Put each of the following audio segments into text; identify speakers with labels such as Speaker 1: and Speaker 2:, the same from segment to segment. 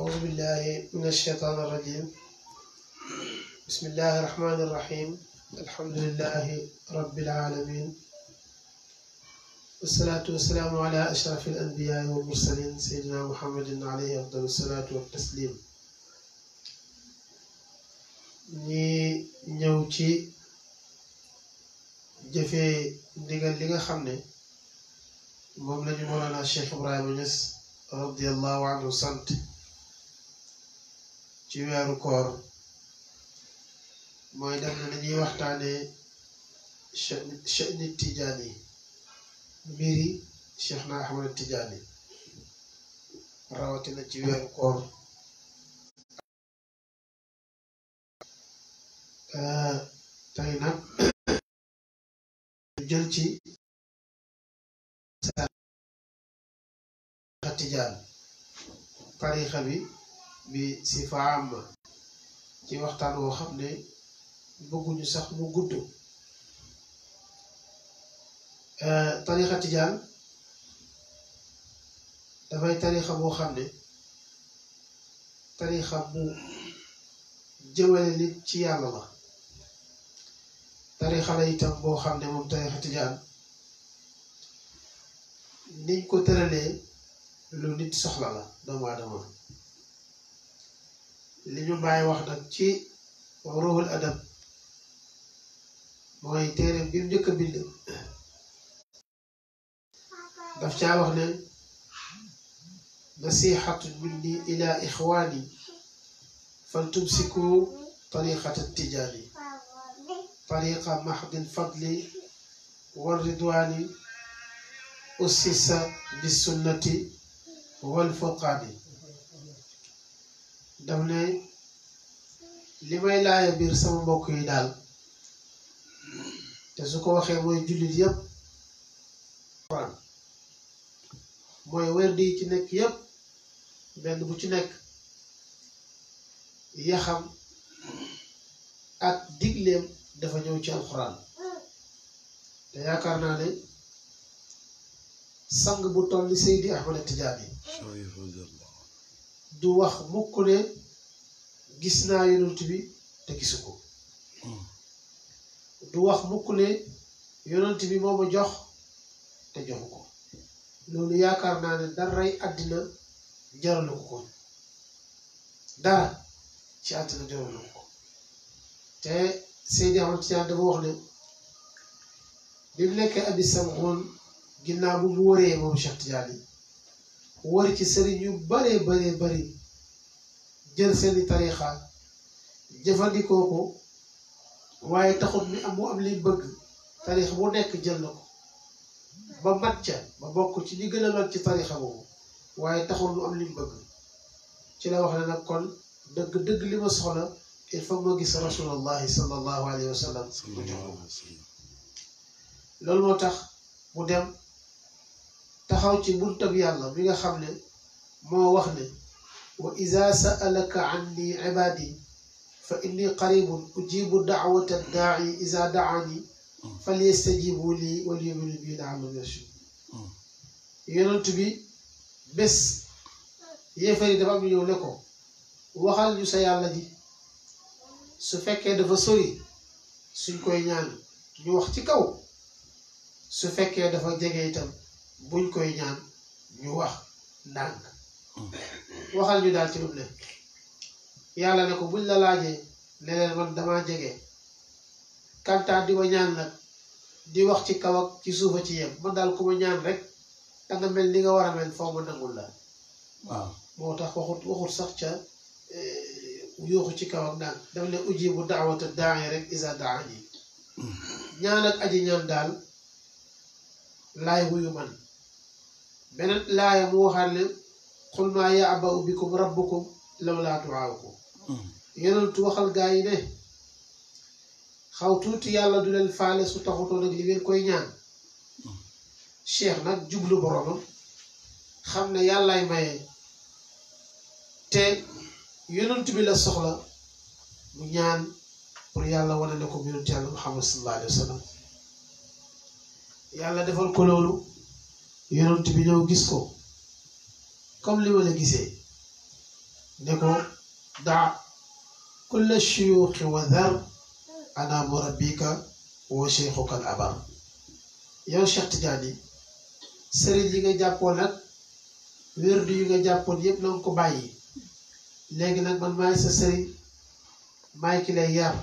Speaker 1: أعوذ بالله من الشيطان الرجيم. بسم الله الرحمن الرحيم. الحمد لله رب العالمين، والصلاة والسلام على أشرف الأنبياء والمرسلين سيدنا محمد عليه أفضل الصلاة والتسليم. ñi ñëw ci jëfee ndigal li nga xam ne moom lañu Mawlana Cheikh Ibrahima Niass radiyallahu anhu sant ci weeru koor mooy dem na dañuy waxtaanee cha'ni Tijaani mbiri Cheikh na Ahmad Tijaani rawatina ci weeru koor. tey nag jël ci Tijaan tariixa bi sifa amma ci waxtaan woo xam ne bëgguñu sax mu gudd. tariixa Tijaan dafay tariixa boo xam ne tariixa bu jëmale nit ci yàlla la. tariixa la itam boo xam ne moom tariixa Tijaan niñ ko tëralee lu nit soxla la doomu aadama. li ñu bàyyi wax nag ci ruhul adab mooy téere bi mu njëkk a bind daf caa wax ne nasihatu minni ila ixwaani fal tumsiku tariqata tijaani tariqa mahdil fadli wal ridwaani ussisa bis sunnati wal furqaani. daf ne li may laaya biir sama mbokk yi daal te su ko waxee mooy jullit yépp mooy werdi yi ci nekk yépp benn bu ci nekk yaxam ak digleem dafa ñëw ci alxuraan. te yaakaar naa ne sang bu toll ni Seydi Ahmad Tijaani du wax mukk ne gis naa yonent bi te gisu ko. du wax mukk ne yonent bi moo ma jox te joxu ko. loolu yaakaar naa ne daray àddina jaralu ko dara ci àddina jaralu ko. te Seydi Ahmad Tijaan dafa wax ne bi mu nekkee abi samxoon ginnaaw bu mu wëree moom Cheikh Tidiane wër ci sëriñ yu baree bari jël seeni tariixa jëfandikoo ko waaye taxut mu am li bëgg. tariixa bu nekk jël na ko ba mat ca ba bokk ci ñi gën a mat ci tariixa boobu waaye taxul mu am li bëgg. ci la wax ne nag kon dëgg li ma soxla il faut ma gis rasulullahi sallallahu alayhi wa sallam mu jox ko. loolu moo tax mu dem taxaw ci buntab yàlla mi nga xam ne moo wax ne wa iza sa'alaka anni ibadi fa inni qaribun ujibu da'wata da'i iza da'ani falyastajibu li wal yu'minu bi la'allahum yarshudun. yonent bi bés yéefari dafa am ñëw ne ko waxal ñu sa yàlla ji su fekkee dafa sori suñ koy ñaan ñu wax ci kaw, su fekkee dafa jege itam buñ koy ñaan ñu wax ndànk. waxal ñu daal ci lu ne yàlla ne ko buñ la laajee ne leen man damaa jege kantaa di ma ñaan nag di wax ci kaw ak ci suufa ci yem man daal ku ma ñaan rek da nga mel li nga war a mel foo ma nangul la. waaw moo tax waxut sax ca yooxu ci kaw ak ndànk daf ne ujibu daawata daai rek isa daani. ñaan ak aji ñaan daal laay wuyu man. beneen laaya mu waxaat ne qul maa ya'ba'u bikum rabbukum lawlaa du'aa'ukum. yonentu waxal gaa yi ne xaw tuuti yàlla du leen faale su taxutoo nag li ngeen koy ñaan. cheikh nag jublu boromam xam ne yàllaay maye te yonent bi la soxla mu ñaan pour yàlla wane ne ko yonent yàlla Muhammad sallallahu alayhi wa sallam. yàlla defal ko loolu yonent bi ñëw gis ko comme li ma la gisee ne ko daa kulla shuyuuxi wa dhar ana murabbika wa cheikhuka al abar yow Cheikh Tidiane sëriñ yi nga jàppoon nag wérdu yi nga jàppoon yépp na nga ko bàyyi léegi nag man maay sa sëriñ maay ki lay yar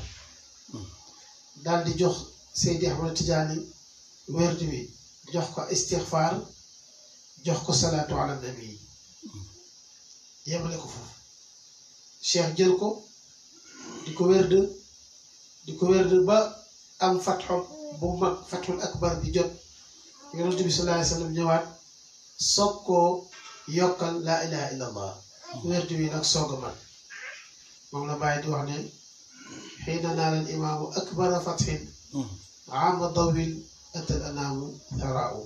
Speaker 1: daal di jox Seydi Ahmad Tidiane wérdu bi jox ko istixfaar jox ko salaatu ala nabi yemale ko foofu cheikh jël ko di ko wérd ba am fatxo bu mag fatxul akbar bi jot yonent bi sallallahu alayhi wa sallam ñëwaat soog koo yokkal laa ilaha illa allah wérd wi nag soog a mat moom la bàyyi di wax ne xiina naala al imaamu akbara fatxin ama dawil atal anaamu tharaaw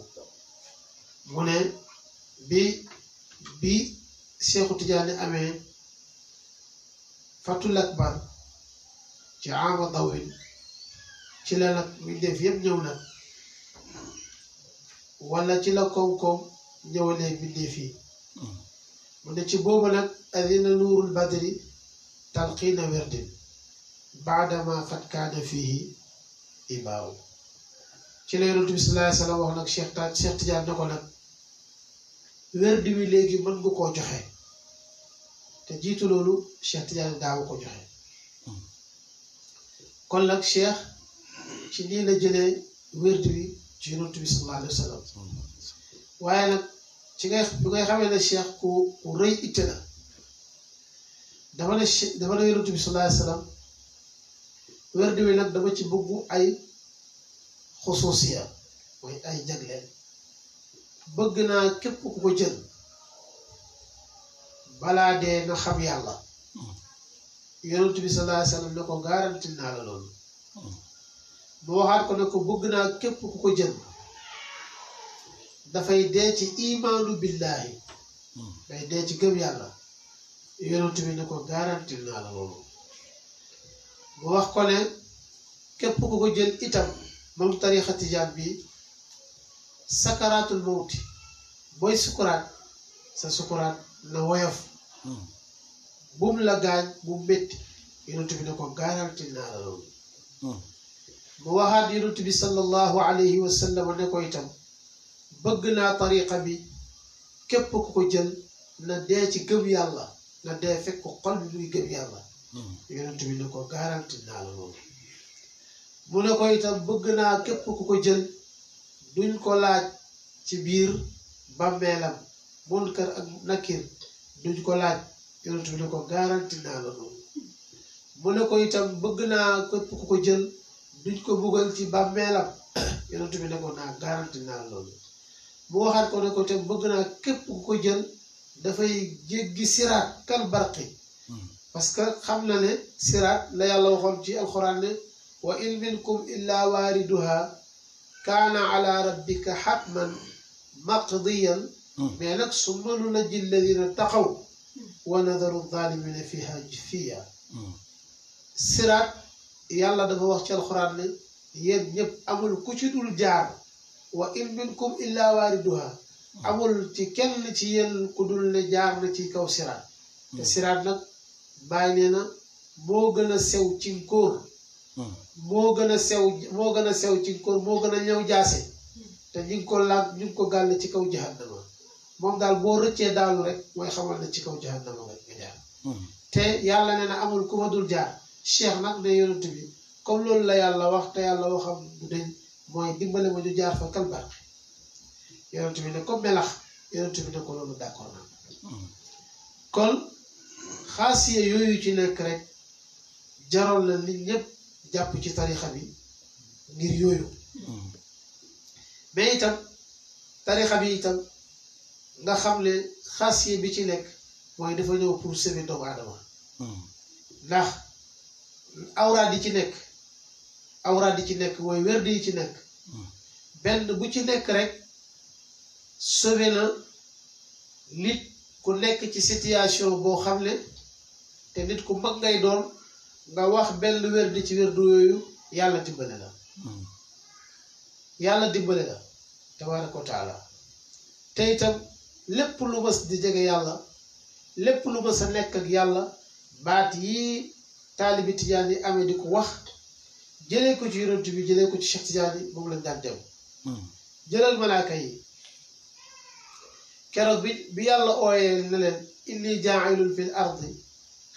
Speaker 1: mu ne bi Seexu Tijaani amee fatul akbar ci ama dawil ci la nag mi def yëpp ñëw nag wala ci la koom-koom ñëwalee bindéef yi mu ne ci boobu nag adina nuurul badri talqiina werdin baadama qad kaana fiihi ibaaw ci la yonent bi sallallahu alayhi wa sallam wax nag Cheikh Tidiane ne ko nag werd wi léegi mën nga koo joxe te jiitu loolu Cheikh Tidiane daawu ko joxe kon nag Cheikh ci nii la jëlee werd wi ci yonent bi sallallahu alayhi wa sallam waaye nag ci ngay xamee ne Cheikh ku rëy itte la dama ne yonent bi sallallahu alayhi wa sallam werd wi nag dama ci bëggu ay xusuusiya mooy ay jagleel bëgg naa képp ku ko jël balaa dee na xam yàlla yonent bi sallallahu alayhi wa sallam ne ko garanti naa la loolu mu waxaat ko ne ko bëgg naa képp ku ko jël dafay dee ci imaanu billahi day dee ci gëm yàlla yonent bi ne ko garanti naa la loolu mu wax ko ne képp ku ko jël itam moom tarixa tijaan bi sakaraatul mawti booy sukuraat sa sukuraat na woyof bum la gaañ bu métti yonent bi ne ko garanti naa la loolu mu waxaat yonent bi sallallahu alayhi wa sallam ne ko itam bëgg naa tariqa bi képp ku ko jël na dee ci gëm yàlla na dee fekk ko xol bi muy gëm yàlla yonent bi ne ko garanti naa la loolu mu ne ko itam bëgg naa képp ku ko jël duñ ko laaj ci biir bàmmeelam munkar ak nakir duñ ko laaj yonent bi ne ko garanti naa la loolu mu ne ko itam bëgg naa képp ku ko jël duñ ko buggal ci bàmmeelam yonent bi ne ko naa garanti naa la loolu mu waxaat ko ne ko itam bëgg naa képp ku ko jël dafay jéggi siraat kal barqi parce que xam na ne siraat la yàlla waxoon ci alxuraan ne wa in minkum illa waariduha kaana ala rabbika xatman maqdiyan mais nag summa nunajji alladina taqaw wa nadaru zalimina fiha jifiya siraat yàlla dafa wax ci alxuraan ne yéen ñëpp amul ku ci dul jaar wa in minkum illa waariduha amul ci kenn ci yéen ku dul ne jaar na ci kaw siraat te siraat nag bàyyi nee na moo gën a sew ci nkóor moo gën a sew ci nkóor moo gën a ñëw jaase te ñu ngi ko gàll ci kaw jahannama moom daal boo rëccee daalu rek mooy xamal ne ci kaw jahannama nga jaar te yàlla nee na amul ku ma dul jaar cheikh nag ne yonent bi comme loolu la yàlla wax te yàlla waxam du deñ mooy dimbale ma ñu jaar fa kalbar yonent bi ne comme melax yonent bi ne ko loolu d'accord na kon xaasiye yooyu ci nekk rek jaroon na nit ñëpp jàpp ci tarixa bi ngir yooyu mais itam tarixa bi itam nga xam ne xaasiye bi ci nekk mooy dafa ñëw pour sauver doomu aadama ndax awraad yi ci nekk mooy werd yi ci nekk benn bu ci nekk rek sauver na nit ku nekk ci situation boo xam ne te nit ku mag ngay doon nga wax benn werd ci werdu yooyu yàlla dimbale la tabaaraka wa taala te itam lépp lu mas di jege yàlla lépp lu ma sa nekk ak yàlla baat yi taalibi tijaan yi amee di ko wax jëlee ko ci yonent bi jëlee ko ci Cheikh Tidiane yi moom lañ daan dem jëlal malaaka yi keroog bi yàlla ooyee ne leen inni jaa'ilun fil ardi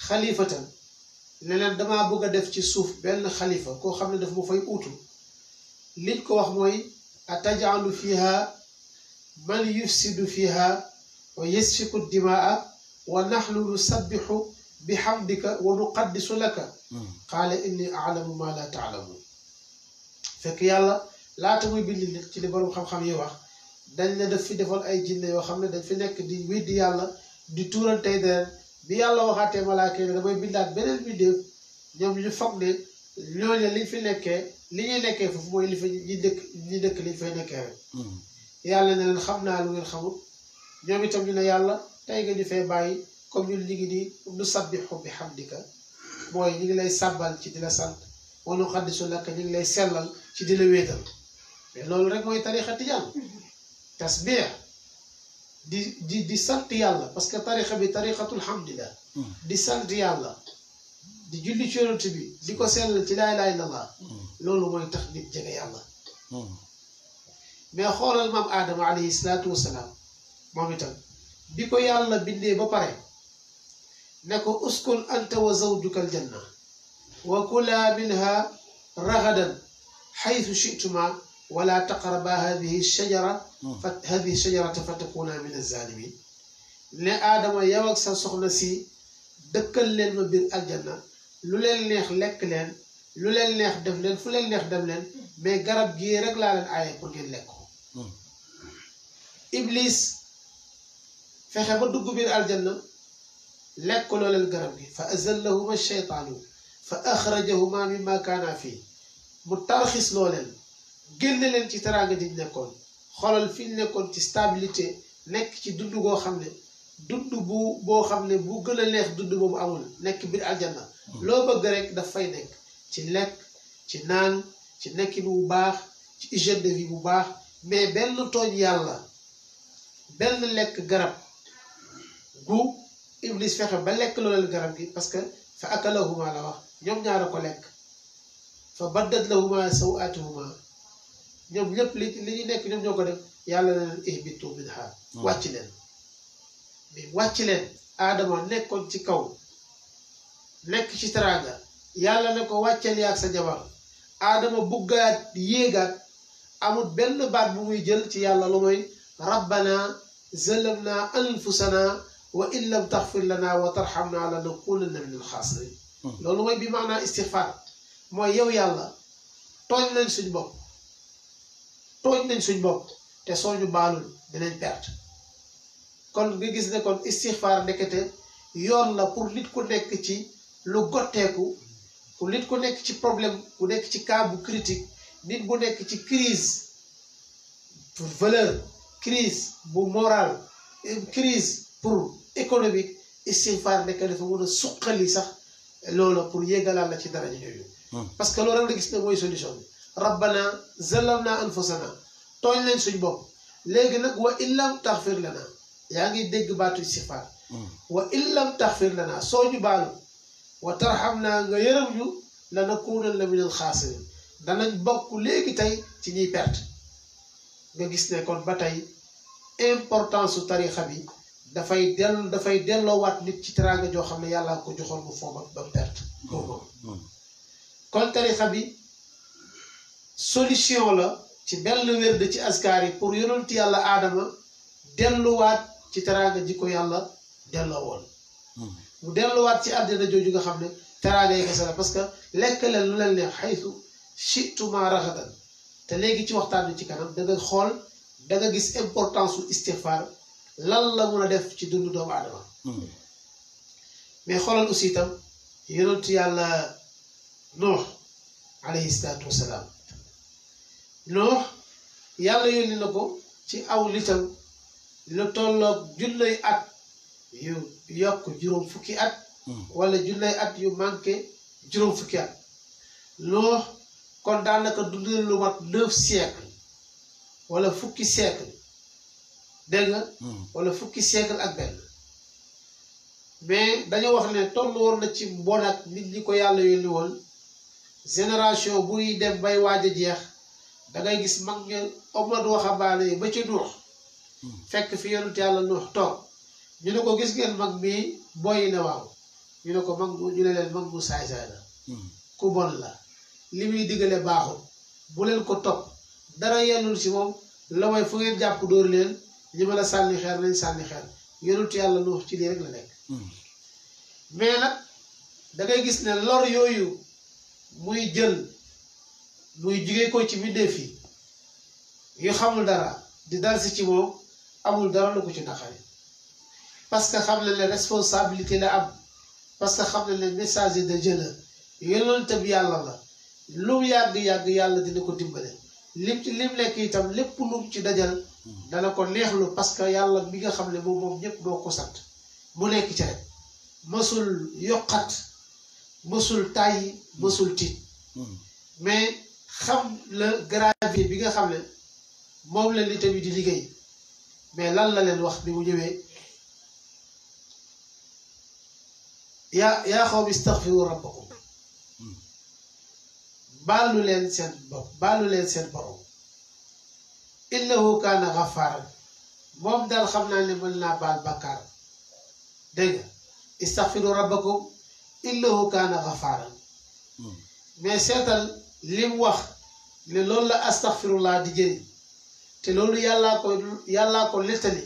Speaker 1: xalifatan ne leen damaa bëgg a def ci suuf benn xalifa koo xam ne daf ma fay uutu liñ ko wax mooy atajalu fiha man yufsidu fiha wa yasfiku dimaa wa nahnu nusabbihu bihamdika wa nuqaddisu laka qaala inni a'lamu ma la ta'lamun fekk yàlla laata muy bind nit ci li borom xam-xam yi wax dañ ne daf fi defoon ay jinne yoo xam ne dañ fi nekk di weddi yàlla di tuurantey deret bi yàlla waxaatee malaaka yi damay bindaat beneen bindeef ñoom ñu foog ne ñooñu liñ fi nekkee li ñuy nekkee foofu mooy li fa ñi dëkk liñ fay nekkee rek yàlla ne leen xam naa lu ngeen xamul ñoom itam ñu ne yàlla tey nga ñu fee bàyyi comme ñun ñu ngi nii nu sabbixu bi hamdika mooy ñu ngi lay sàbbal ci di la sant wa nuqaddisu laka ñu ngi lay sellal ci di la wéetal mais loolu rek mooy tarixa tijaan tasbix di sant yàlla parce que tarixa bi tarixatul hamdi la di sant yàlla di julli ci yonent bi di ko sellal ci laa ilaaha illallah loolu mooy tax nit jege yàlla mais xoolal maam aadama alayhi salaatu wasalaam moom itam bi ko yàlla bindee ba pare ne ko uskun anta wa zawjuka aljanna wa kula minha ragadan xaytu chituma wala taqraba hadihi shajarata fa takuna min alzalimin ne aadama yow ak sa soxna si dëkkal leen ma biir aljanna lu leen neex lekk leen lu leen neex def leen fu leen neex dem leen mais garab gii rek laa leen aaye pour ngeen lekk ko iblis fexe ba dugg biir aljanna lekk loo leen garab gi fa azallahuma shaytaanu fa axrajahuma mimma kaana fii mu tarxis loo leen génne leen ci teraanga ji nekkoon xoolal fi ñu nekkoon ci stabilité nekk ci dund goo xam ne dund boo xam ne bu gën a neex dund boobu amul nekk biir aljanna loo bëgg rek daf fay nekk ci lekk ci naan ci nekkin bu baax ci hygiène de vie bu baax mais benn tooñ yàlla benn lekk garab gu iblis fexe ba lekk looleel garab gi parce que fa akalahuma la wax ñoom ñaara ko lekk fa baddat lahuma sawatuhuma ñoom ñëpp li ñu nekk ñoom ñoo ko def yàlla na leen ihbitu minha wàcc leen mais wàcc leen aadama nekkoon ci kaw nekk ci teraanga yàlla ne ko wàcceel yaag sa jabar aadama buggaat yéegaat amul benn baat bu muy jël ci yàlla lu mooy rabbana zalamna anfusana wa in lam taxfir lana wa tarxamna lanakunanna min alxaasirin loolu mooy bi maanaa istixfaar mooy yow yàlla tooñ nañ suñ bopp te soo ñu baalul dinañ perte kon nga gis ne kon istixfaar ndekete yoon la pour nit ku nekk ci lu gotteeku pour nit ku nekk ci problème ku nekk ci cas bu critique nit bu nekk ci crise pour valeur crise bu moral crise pour économique istixfaar nekk dafa mën a suqali sax loola pour yéegalaal la ci daraja yooyu parce que loolu rek la gis ne mooy solution bi rabbana zalamna anfusana tooñ leen suñ bopp léegi nag wa in lam taxfir lana yaa ngi dégg baatu istixfaar wa in lam taxfir lana soo ñu baalu wa tarxamna nga yërëm ñu lanakunanna min alxaasirin danañ bokk léegi tey ci ñuy perte nga gis ne kon ba tey importance su tarixa bi dafay delloowaat nit ci teraanga joo xam ne yàlla ko joxoon mu foofa ba perte kon tarixa bi solution la ci benn wérd ci askar yi pour yonent yàlla aadama delluwaat ci teraanga ji ko yàlla delloo woon mu delluwaat ci àddina jooju nga xam ne teraanga yi kese la parce que lekk leen lu leen neex xaytu chituma raxadan te léegi ci waxtaan bi ci kanam da nga xool da nga gis importance su istixfaar lan la mun a def ci dundu doomu aadama mais xoolal aussi itam yonent yàlla Nuux alayhi salaatu wasalaam Nuux yàlla yónni na ko ci aw nitam lu tolloog junney at yu yokk juróom fukki at wala junney at yu manqué juróom fukki at Nuux kon daanaka dund lu mat 9 siècle wala fukki siècle dégg nga wala fukki siècle ak benn mais dañu wax ne tollu woon na ci mbon ak nit ñi ko yàlla yónni woon génération buy dem bay waaj a jeex da ngay gis mag ñu omat waxambaane yi ba ci Nuux fekk fi yonent yàlla Nuux toog ñu ne ko gis ngeen mag mii boyi ne waaw ñu ne ko mag ñu ne leen mag mu saay-saay la ku bon la li muy diggale baaxul bu leen ko topp dara yellul si moom la mooy fu ngeen jàpp dóor leen ñi ma la sànni xeer nañ sànni xeer yonent yàlla Nuux ci lii rek la nekk mais nag da ngay gis ne lor yooyu muy jël muy jugee ko ci mbindeef yi yu xamul dara di dal si ci moom amul dara lu ko ci naqari parce que xam na ne responsabilité la am parce que xam na ne messager de Dieu la yonent bi yàlla la lu mu yàgg-yàgg yàlla dina ko dimbale lim lekk itam lépp lu ci dajal dana ko neexlu parce que yàlla mi nga xam ne moom ñëpp moo ko sant mu nekk ci rek mësul yokkat mësul tàyyi mësul tiit mais xam la gravier bi nga xam ne moom la nit bi di liggéey mais lan la leen wax bi mu ñëwee yaa xawmi istaghfiru rabbakum baalu leen seen bopp baalu leen seen borom innahu kaana gaffaaran moom daal xam naa ne mën naa baal bakkaar dégg nga istaghfiru rabbakum innahu kaana gaffaaran mais seetal lim wax ne loolu la astaghfirullah di jëriñ te loolu yàllaa ko nettali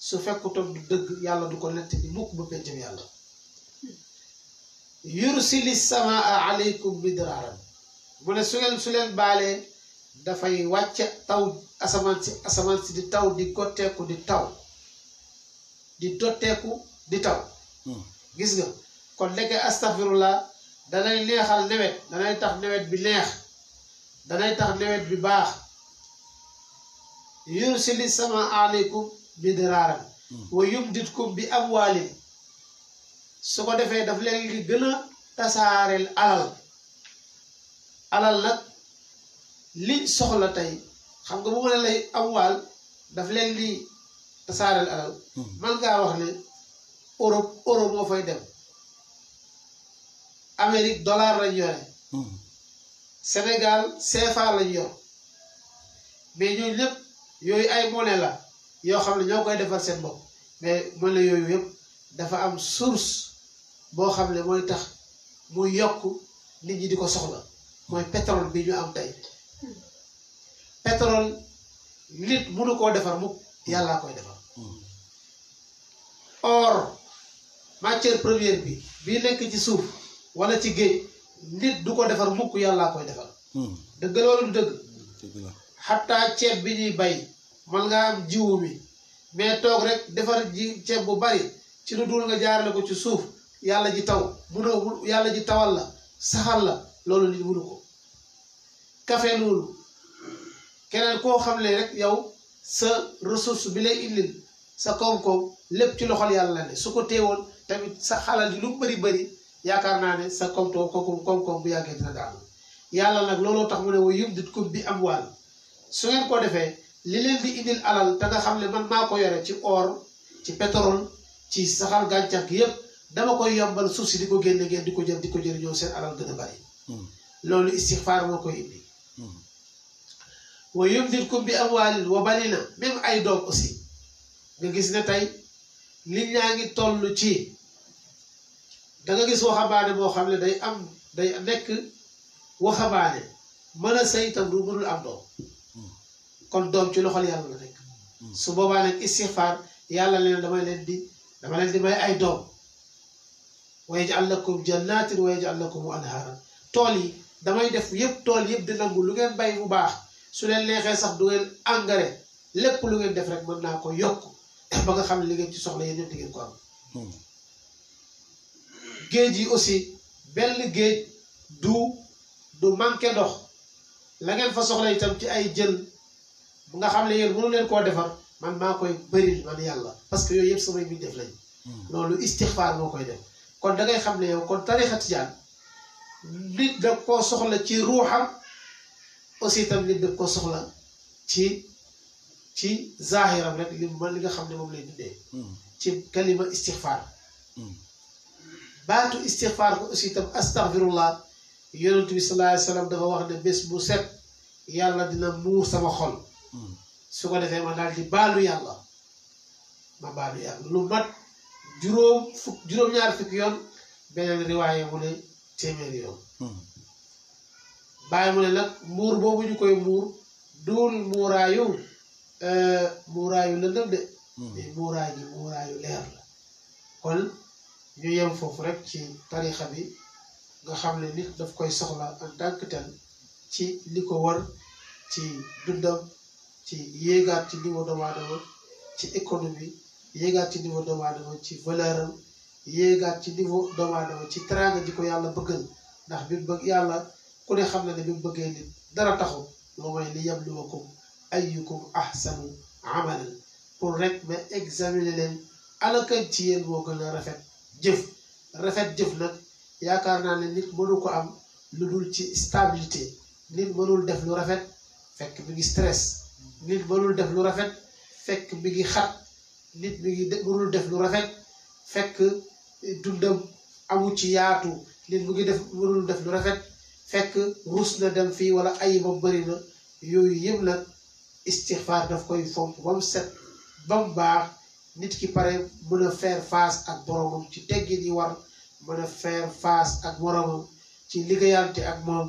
Speaker 1: su fekkutoon du dëgg yàlla du ko nettali mukk ba pencam yàlla yursili samaa aleykum midraaran mu ne su leen baalee dafay wàcce taw asamaan si di taw di gotteeku di taw di dotteeku di taw gis nga kon nekk astaghfirullah danay neexal nawet danay tax nawet bi neex danay tax nawet bi baax yursili sama aleykum midraaran wa yumditkum bi amwaalin su ko defee daf leen di gën a tasaareel alal nag li soxla tey xam nga bu ma ne lay amwaal daf leen di tasaareel alal man ngaa wax ne euro moo fay dem Amérique dollar lañ yore Sénégal CFA lañ yor mais ñooñu lépp yooyu ay monnaie la yoo xam ne ñoo koy defar seen bopp mais monnaie yooyu yëpp dafa am source boo xam ne mooy tax muy yokk nit ñi di ko soxla mooy pétrole bi ñu am tey pétrole nit mënu koo defar mukk yàllaa koy defar or matière première bi nekk ci suuf wala ci géej nit du ko defar mukk yàllaa koy defar dëgg la wala du dëgg xataa ceeb bi ñuy bay man nga am jiwu mi mais toog rek defar ji ceeb bu bari ci lu dul nga jaarale ko ci suuf yàlla ji taw munoo yàlla ji tawal la saxal la loolu nit munu ko kafe loolu keneen koo xam ne rek yow sa ressource bi lay indil sa koom-koom lépp ci loxol yàlla ne su ko teewoon tamit sa xalal yi lu bari yaakaar naa ne sa koom-koom bu yàggee dina daanu yàlla nag looloo tax mu ne wa yumditkum bi amwaal su ngeen ko defee li leen di indil alal te nga xam ne man maa ko yore ci or ci pétrole ci saxal gàncax gi yépp dama koy yombal suuf si di ko génne ngeen di ko jël di ko jëriñoo seen alal gën a bari loolu istixfaar moo koy indi wa yumditkum bi amwaalin wa banina même ay doom aussi nga gis ne tey li ñaa ngi toll ci da nga gis waxambaane boo xam ne day nekk waxambaane mën a sëy itam du mënul am doom kon doom ci loxol yàlla la nekk su boobaa nag istixfaar yàlla leen dama leen di may ay doom wa yaj'al lakum jannatin wa yaj'al lakum anhaaran tool yi damay def yëpp tool yëpp di nangu lu ngeen bay bu baax su leen neexee sax du ngeen engrais lépp lu ngeen def rek mën naa ko yokk ba nga xam ne li ngeen ci soxla yéen ñëpp di ngeen ko am géej yi aussi benn géej du manqué ndox la ngeen fa soxla itam ci ay jën bu nga xam ne yéen mënu leen koo defar man maa koy bëril man yàlla parce que yooyu yëpp samay bi def lañ loolu istixfaar moo koy def kon da ngay xam ne yow kon tarixa tijaan nit da koo soxla ci ruuxam aussi itam nit da koo soxla ci zaahiram rek li nga xam ne moom lay dundee ci kalima istixfaar baatu istixfaar ko aussi tam astaghfirullah yonent bi sallallahu alayhi wa sallam dafa wax ne bés bu set yàlla dina muur sama xol su ko defee ma daal di baalu yàlla ma baalu yàlla lu mat juróom-ñaar fukki yoon beneen riwaaye mu ne téeméeri yoon bàyyi mu ne nag muur boobu ñu koy muur duul muuraayu lëndëm de mais muuraay gi muuraayu leer la kon ñu yem foofu rek ci tarixa bi nga xam ne nit daf koy soxla en tant que tel ci li ko war ci dundam ci yéegaat ci niveau doomu aadama ci économie yéegaat ci niveau doomu aadama ci valeur am yéegaat ci niveau doomu aadama ci teraanga ji ko yàlla bëggal ndax bi mu bëgg yàlla ku ne xam na ne bi mu bëggee nit dara taxu loo mooy li yabluwakum ayyukum ahsanu amalan pour rek ma examiner leen ana kan ci yéen moo gën a rafet jëf nag yaakaar naa ne nit mënu ko am lu dul ci stabilité nit mënul def lu rafet fekk mi ngi stress nit mënul def lu rafet fekk mi ngi xat nit mënul def lu rafet fekk dundam amu ci yaatu nit mënul def lu rafet fekk rus na dem fii wala ayibam bëri na yooyu yëpp nag istixfaar daf koy fomp ba mu set ba mu baax nit ki pare mën a faire face ak boromam ci teggin yi war mën a faire face ak boromam ci liggéeyante ak moom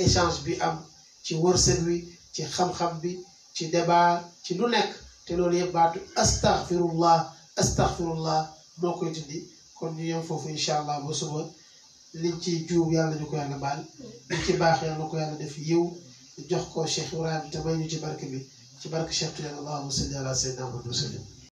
Speaker 1: échange bi am ci wërsëg wi ci xam-xam bi ci débat ci lu nekk te loolu yëpp baatu astaghfirullah moo koy dindi kon ñu yem foofu incha allah ba suba liñ ci juub yàlla ñu ko yàlla baal liñ ci baax yàlla ko yàlla def yiw jox ko Cheikh Ibrahima te may ñu ci barke bi ci barke Cheikh Tidiane allahumma salli ala sayyidina Muhammad wa sallim